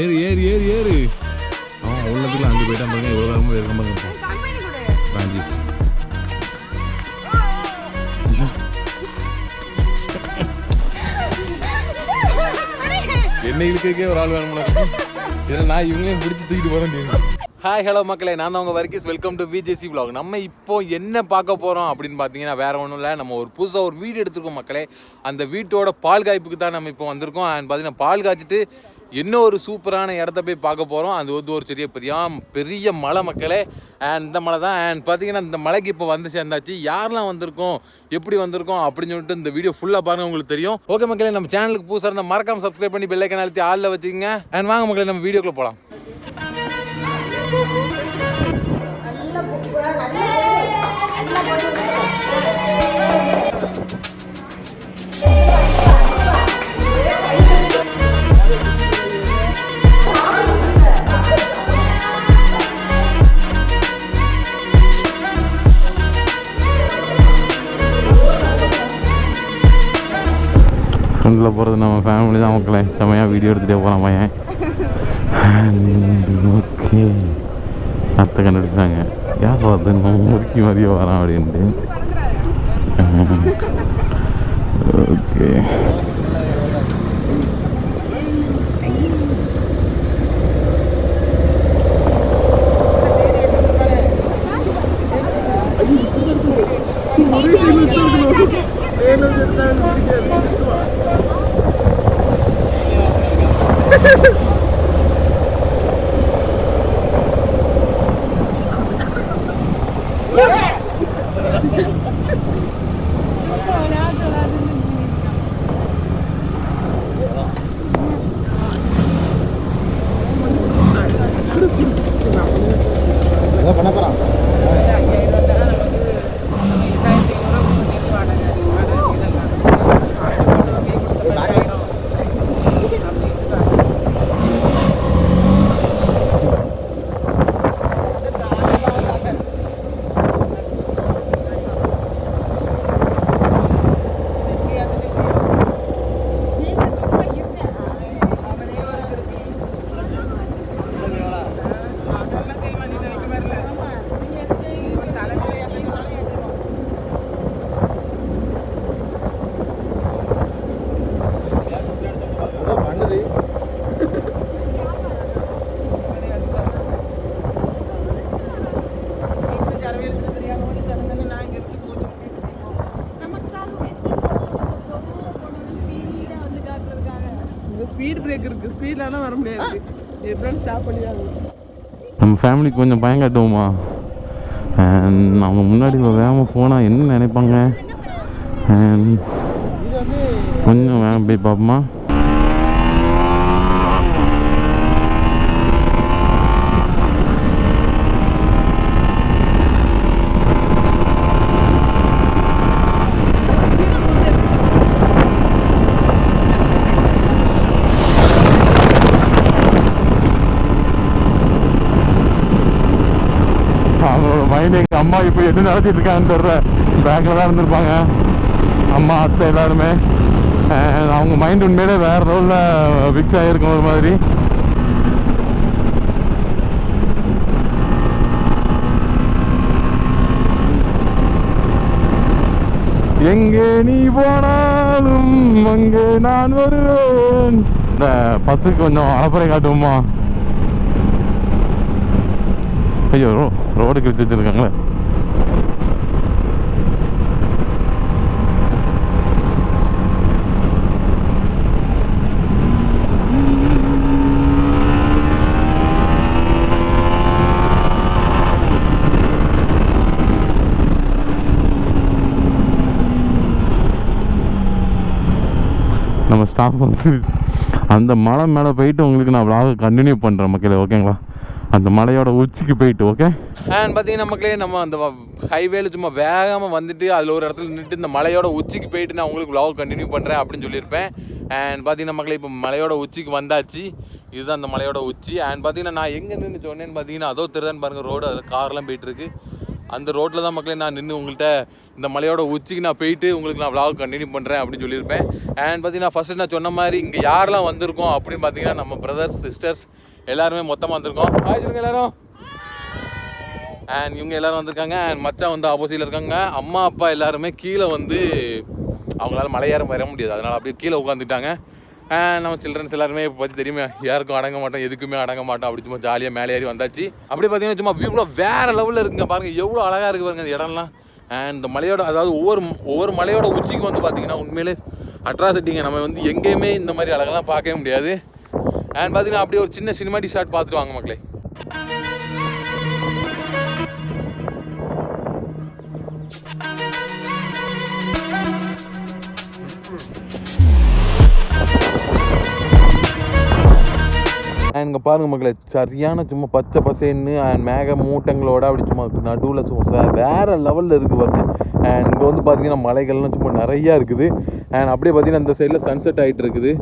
ஏறு ஏறு ஏறு ஏறு. அவன் உள்ளதுக்குள்ள அங்கே போயிட்டா பாருங்க, எவ்வளோ வேகமாக இருக்க பாருங்க. பிரான்சிஸ் என்ன இழுக்கே ஒரு ஆள் வேணும். ஏன்னா நான் இவங்களையும் பிடிச்சி தூக்கிட்டு போக முடியும். ஹாய் ஹலோ மக்களே, நான் தான் உங்கள் Varghese. Welcome to VJC vlog. நம்ம இப்போ என்ன பார்க்க போகிறோம் அப்படின்னு பார்த்தீங்கன்னா வேறு ஒன்றும் இல்லை, நம்ம ஒரு புதுசாக ஒரு வீடு எடுத்துருக்கோம் மக்களே. அந்த வீட்டோட பால் காய்ப்புக்கு தான் நம்ம இப்போ வந்திருக்கோம். அண்ட் பார்த்தீங்கன்னா பால் காய்ச்சிட்டு என்ன ஒரு சூப்பரான இடத்த போய் பார்க்க போகிறோம். அது வந்து ஒரு பெரிய மலை மக்களே. அண்ட் இந்த மலை தான். அண்ட் பார்த்தீங்கன்னா இந்த மலைக்கு இப்போ வந்து சேர்ந்தாச்சு. யாரெல்லாம் வந்திருக்கோம், எப்படி வந்திருக்கோம் அப்படின்னு சொல்லிட்டு இந்த வீடியோ ஃபுல்லாக பாருங்கள், உங்களுக்கு தெரியும். ஓகே மக்களே, நம்ம சேனலுக்கு புதுசாக இருந்தால் மறக்காமல் சப்ஸ்கிரைப் பண்ணி பெல் ஐக்கான் அழுத்தி ஆளில் வச்சுக்கோங்க. அண்ட் வாங்க மக்களே, நம்ம வீடியோக்குள்ளே போகலாம். ஃப்ரெண்டில் போகிறது நம்ம ஃபேமிலி தான் மக்களே. செம்மையாக வீடியோ எடுத்துகிட்டே போகலாம் பையன். ஓகே, அத்தை கண்டுபிடிச்சாங்க. யார் பார்த்து நம்ம முறுக்கி மாதிரியே வரான் அப்படின்ட்டு. ஓகே, வர முடியாது. ஸ்டாப் பண்ணி நம்ம ஃபேமிலிக்கு கொஞ்சம் பயம் காட்டுவோமா? அவங்க முன்னாடி வேகமாக போனால் என்ன நினைப்பாங்க? கொஞ்சம் வேகம் போய் பார்ப்போமா? எங்கள் அம்மா இப்போ எது நடத்திட்டு இருக்காங்கன்னு தெரியல. பேக்கில் தான் இருந்திருப்பாங்க அம்மா, அத்தை எல்லாருமே. அவங்க மைண்ட் உண்மையிலே வேறு ரோலில் ஃபிக்ஸ் ஆகிருக்கும் ஒரு மாதிரி. எங்கே நீ போனாலும் அங்கே நான் வருவேன். இந்த பஸ்ஸுக்கு கொஞ்சம் அலப்பறை காட்டுவோமா? ஐயோ, ரோடு கிழிச்சு வச்சுருக்காங்களே. நம்ம ஸ்டாப் வந்து அந்த மலை மேலே போயிட்டு உங்களுக்கு நான் vlog கண்டினியூ பண்ணுறேன் மக்களே. ஓகேங்களா? அந்த மலையோட உச்சிக்கு போயிட்டு. ஓகே, அண்ட் பார்த்தீங்கன்னா மக்களே, நம்ம அந்த ஹைவேல சும்மா வேகமாக வந்துட்டு அதில் ஒரு இடத்துல நின்றுட்டு இந்த மலையோட உச்சிக்கு போயிட்டு நான் உங்களுக்கு vlog கண்டினியூ பண்ணுறேன் அப்படின்னு சொல்லியிருப்பேன். அண்ட் பார்த்தீங்கன்னா மக்களே, இப்போ மலையோட உச்சிக்கு வந்தாச்சு. இதுதான் அந்த மலையோட உச்சி. அண்ட் பார்த்தீங்கன்னா நான் எங்கே நின்று சொன்னேன்னு பார்த்தீங்கன்னா அதோ திருதான் பாருங்கள் ரோடு, அதில் கார்லாம் போயிட்டுருக்கு. அந்த ரோட்டில் தான் மக்களே நான் நின்று உங்கள்கிட்ட இந்த மலையோட உச்சிக்கு நான் போயிட்டு உங்களுக்கு நான் vlog கண்டினியூ பண்ணுறேன் அப்படின்னு சொல்லியிருப்பேன். அண்ட் பார்த்தீங்கன்னா ஃபஸ்ட்டு நான் சொன்ன மாதிரி இங்கே யாரெல்லாம் வந்திருக்கோம் அப்படின்னு பார்த்தீங்கன்னா நம்ம பிரதர்ஸ் சிஸ்டர்ஸ் எல்லாருமே மொத்தமாக வந்திருக்கோம். சொல்லுங்க எல்லாரும். அண்ட் இவங்க எல்லோரும் வந்திருக்காங்க. அண்ட் மச்சான் வந்து ஆப்போசிட்டில் இருக்காங்க. அம்மா அப்பா எல்லாருமே கீழே வந்து அவங்களால மலையேறம் வர முடியாது, அதனால் அப்படியே கீழே உட்காந்துட்டாங்க. நம்ம சில்ட்ரன்ஸ் எல்லாருமே இப்போ பற்றி தெரியுமே, யாருக்கும் அடங்க மாட்டோம், எதுக்குமே அடங்க மாட்டோம். அப்படி சும்மா ஜாலியாக மேலே ஏறி வந்தாச்சு. அப்படி பார்த்தீங்கன்னா சும்மா வியூவில் வேறு லெவலில் இருக்குங்க. பாருங்கள் எவ்வளோ அழகாக இருக்குது பாருங்கள் இந்த இடம்லாம். அண்ட் இந்த மலையோட அதாவது ஒவ்வொரு மலையோட உச்சிக்கு வந்து பார்த்தீங்கன்னா உண்மையிலே அட்ராசிட்டிங்க. நம்ம வந்து எங்கேயுமே இந்த மாதிரி அழகெல்லாம் பார்க்கவே முடியாது. அண்ட் பார்த்தீங்கன்னா அப்படியே ஒரு சின்ன சினிமாட்டிக் ஷாட் பார்த்துட்டு வாங்க மக்களே. அண்ட் இங்கே பாருங்கள் மக்களே, சரியான சும்மா பச்சை பசேன்னு அண்ட் மேக மூட்டங்களோட அப்படி சும்மா நடுவில் சும்மா வேறு லெவலில் இருக்குது பாருங்க. அண்ட் இங்கே வந்து பார்த்தீங்கன்னா மலைகள்லாம் சும்மா நிறையா இருக்குது. அண்ட் அப்படியே பார்த்தீங்கன்னா இந்த சைடில் சன்செட் ஆகிட்டு இருக்குது,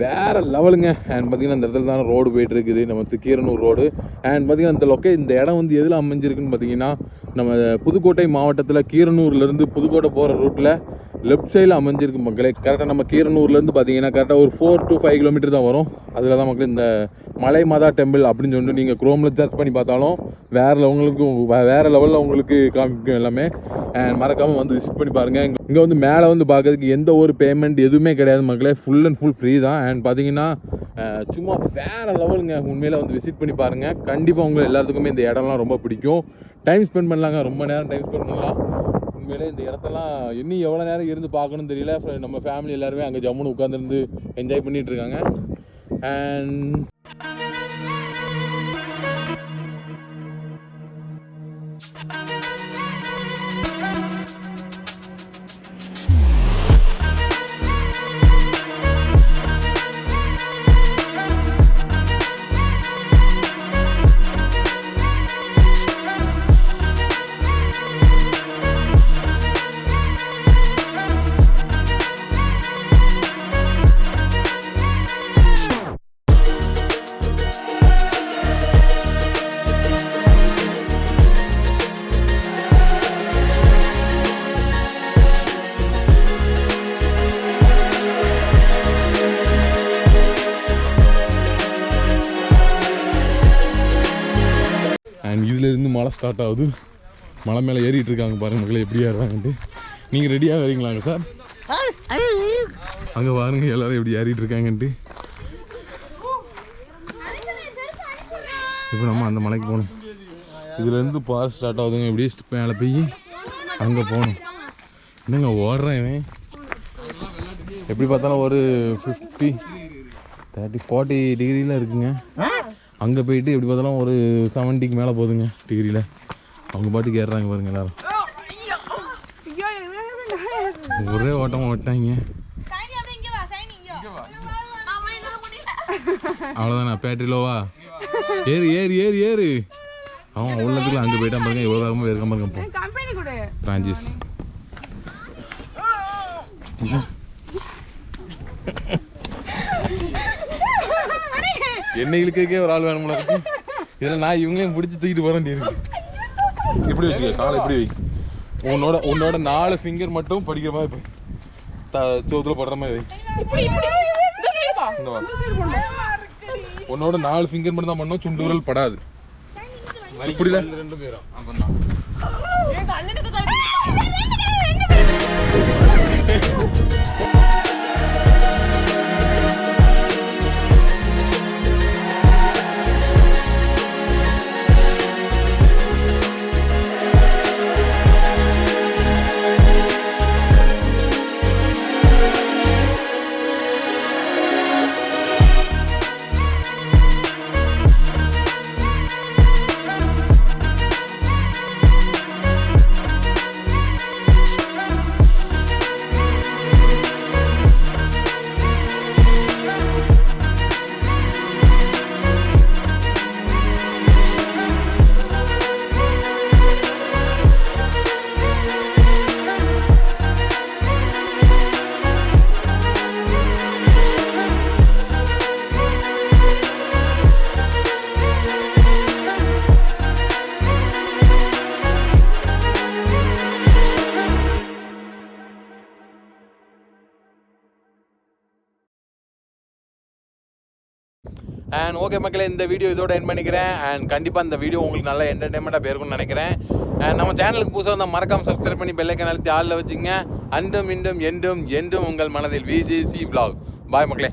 வேறு லெவலுங்க. அண்ட் பார்த்தீங்கன்னா இந்த இடத்துல தான் ரோடு போயிட்டு இருக்குது, நம்ம கீரனூர் ரோடு. அண்ட் பார்த்தீங்கன்னா இந்த இடம் வந்து எதில் அமைஞ்சிருக்குன்னு பார்த்தீங்கன்னா நம்ம புதுக்கோட்டை மாவட்டத்தில் கீரனூர்லேருந்து புதுக்கோட்டை போகிற ரூட்டில் லெஃப்ட் சைடில் அமைஞ்சிருக்கு மக்களே. கரெக்டாக நம்ம கீரனூர்லேருந்து பார்த்தீங்கன்னா கரெக்டாக ஒரு 4 to 5 கிலோமீட்டர் தான் வரும். அதில் தான் மக்களே இந்த மலை மாதா டெம்பிள் அப்படின்னு சொல்லிட்டு நீங்கள் குரோமில் சர்ச் பண்ணி பார்த்தாலும் வேறு லெவலில் உங்களுக்கு காமிக்கும் எல்லாமே. அண்ட் மறக்காமல் வந்து விசிட் பண்ணி பாருங்கள். இங்கே வந்து மேலே வந்து பார்க்கறதுக்கு எந்த ஒரு பேமெண்ட் எதுவுமே கிடையாது மக்களே, ஃபுல் அண்ட் ஃபுல் ஃப்ரீ தான். அண்ட் பார்த்தீங்கன்னா சும்மா வேறு லெவலுங்க. உண்மையில் வந்து விசிட் பண்ணி பாருங்கள், கண்டிப்பாக உங்கள் எல்லாத்துக்குமே இந்த இடம்லாம் ரொம்ப பிடிக்கும். டைம் ஸ்பெண்ட் பண்ணலாங்க, ரொம்ப நேரம் டைம் ஸ்பெண்ட் பண்ணலாம். உண்மையிலே இந்த இடத்தெல்லாம் இன்னும் எவ்வளோ நேரம் இருந்து பார்க்கணும்னு தெரியல. நம்ம ஃபேமிலி எல்லாருமே அங்கே ஜம்முன்னு உட்காந்துருந்து என்ஜாய் பண்ணிகிட்டு இருக்காங்க. அண்ட் இதிலேருந்து மழை ஸ்டார்ட் ஆகுது. மலை மேலே ஏறிட்டு இருக்காங்க பாருங்க மக்களே, எப்படி ஏறுறாங்கன்ட்டு. நீங்கள் ரெடியாக வரீங்களாங்க சார்? அங்கே பாருங்க எல்லோரும் எப்படி ஏறிட்டு இருக்காங்கன்ட்டு. இப்போ நம்ம அந்த மலைக்கு போகணும். இதுலேருந்து பார் ஸ்டார்ட் ஆகுதுங்க, இப்படியே மேலே போய் அங்கே போகணும். என்னங்க ஓடுறேன் இவன், எப்படி பார்த்தாலும் ஒரு 50, 30, 40 டிகிரியில் இருக்குங்க. அங்கே போயிட்டு எப்படி பார்த்தாலும் ஒரு 70க்கு மேலே போகுதுங்க டிகிரியில். அவங்க பாட்டுக்கு ஏறுறாங்க பாருங்க எல்லாரும், ஒரே ஓட்டமாக ஓட்டாங்க. அவ்வளோதானா, பேட்டரி லோவா? ஏறு ஏறு ஏறு ஏறு. அவன் உள்ளதுக்குள்ள அங்கே போயிட்டா பாருங்க, எவ்வளோ வேகமாக இருக்க பாருங்க. பிரான்சிஸ் எண்ணெய்களுக்கே ஒரு ஆள் வேணும் இருக்கு. இதில் நான் இவங்களையும் பிடிச்சி தூக்கிட்டு போக வேண்டியிருக்கு. இப்படி வச்சுக்க, காலை இப்படி வை. உன்னோட 4 ஃபிங்கர் மட்டும் படிக்கிற மாதிரி போய் சோத்துல போடுற மாதிரி வை. உன்னோட 4 ஃபிங்கர் மட்டும் தான் பண்ணோம், சுண்டு விரல் படாது. இப்படில 2 பேரும் அப்பதான் அண்ட் ஓகே மக்களே, இந்த வீடியோ இதோட எண்ட் பண்ணிக்கிறேன். அண்ட் கண்டிப்பாக இந்த வீடியோ உங்களுக்கு நல்ல என்டர்டைன்மெண்ட்டாக போயிருக்கும்னு நினைக்கிறேன். அண்ட் நம்ம சேனலுக்கு புதுசாக இருந்தால் மறக்காம சப்ஸ்கிரைப் பண்ணி பெல் ஐக்கான் அழுத்தி ஆளில் வச்சுங்க. அண்டும் இண்டும் என்றும் என்றும் உங்கள் மனதில் VJC vlog. பாய் மக்களே.